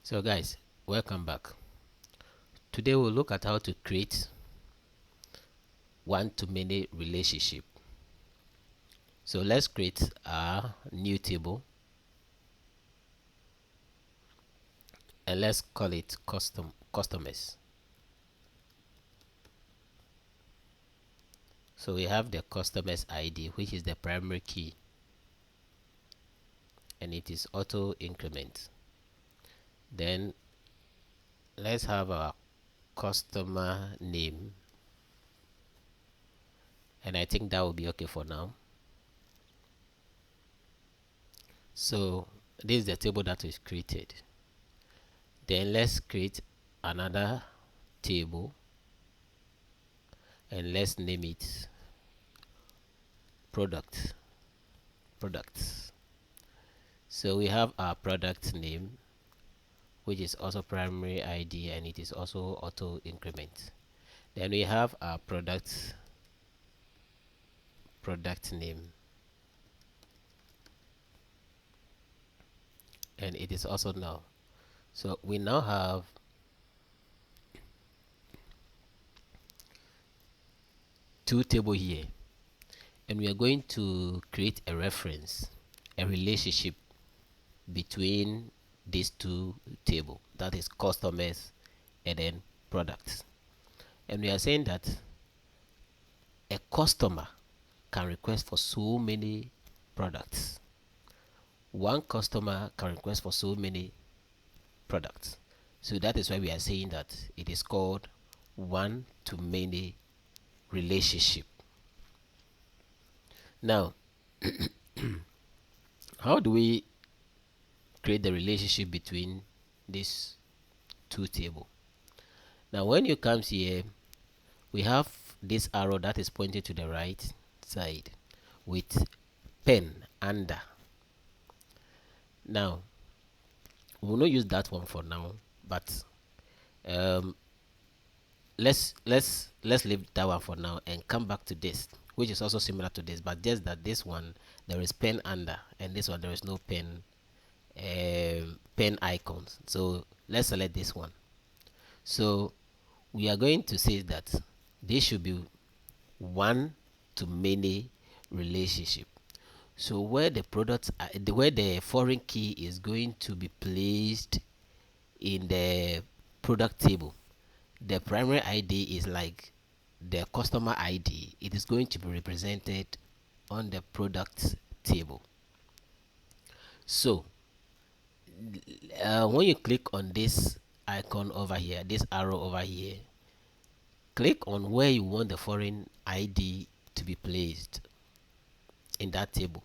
So guys, welcome back. Today we'll look at how to create one-to-many relationship. So let's create a new table and let's call it customers. So we have the customers ID, which is the primary key, and it is auto increment. Then let's have our customer name, and I think that will be okay for now. So this is the table that is created. Then let's create another table and let's name it products. So we have our product name, which is also primary ID, and it is also auto increment. Then we have our product name, and it is also null. So we now have two tables here, and we are going to create a reference, a relationship between these two tables, that is customers and then products. And we are saying that a customer can request for so many products. One customer can request for so many products. So that is why we are saying that it is called one-to-many relationship. Now, how do we create the relationship between these two tables? Now, when you come here, we have this arrow that is pointing to the right side with pen under. Now, we will not use that one for now, but let's leave that one for now and come back to this, which is also similar to this, but just that this one there is pen under, and this one there is no pen icons. So let's select this one. So we are going to say that this should be one-to-many relationship. So where the product, where the foreign key is going to be placed in the product table, the primary ID is like the customer ID. It is going to be represented on the product table. So when you click on this icon over here, this arrow over here, click on where you want the foreign ID to be placed in that table.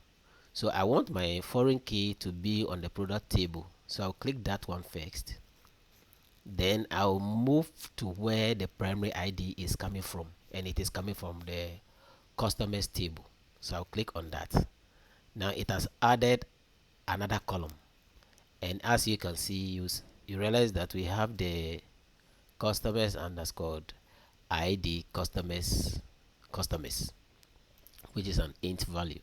So I want my foreign key to be on the product table, so I'll click that one first. Then I'll move to where the primary ID is coming from, and it is coming from the customers table. So I'll click on that. Now it has added another column, and as you can see, you realize that we have the customers underscore ID customers, which is an int value.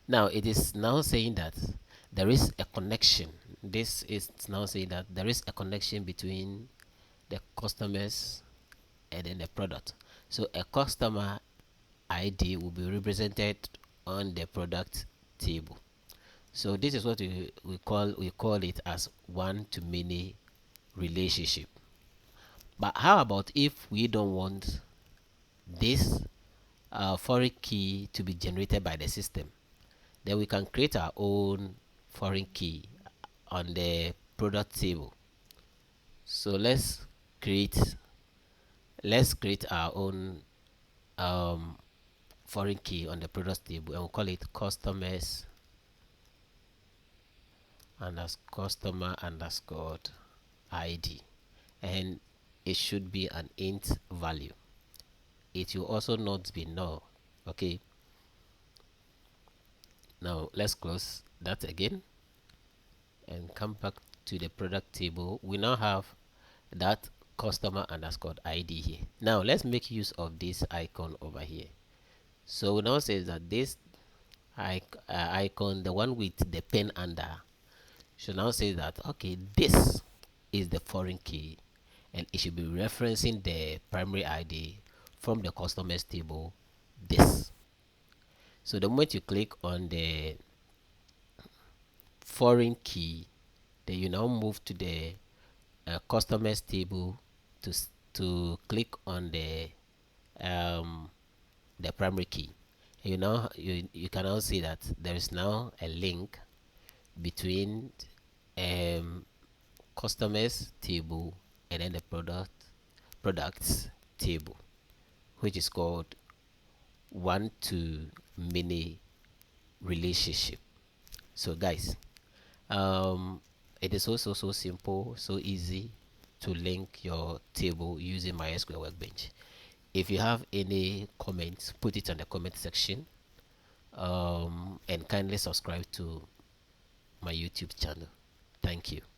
Now it is now saying that there is a connection. This is now saying that there is a connection between the customers and then the product. So a customer ID will be represented on the product table. So this is what we call it as one-to-many relationship. But how about if we don't want this foreign key to be generated by the system? Then we can create our own foreign key on the product table. So let's create our own foreign key on the product table, and we'll call it customers customer underscore ID, and it should be an int value. It will also not be null. Okay, now let's close that again and come back to the product table. We now have that customer underscore ID here. Now let's make use of this icon over here. So now says that this icon, the one with the pen under, should now say that, okay, this is the foreign key, and it should be referencing the primary ID from the customers table. This. So the moment you click on the foreign key, then you now move to the customers table to click on the primary key. You can now see that there is now a link between um, customers table and then the products table, which is called one to many relationship. So guys, it is also so simple, so easy to link your table using MySQL Workbench. If you have any comments, put it in the comment section, and kindly subscribe to my YouTube channel. Thank you.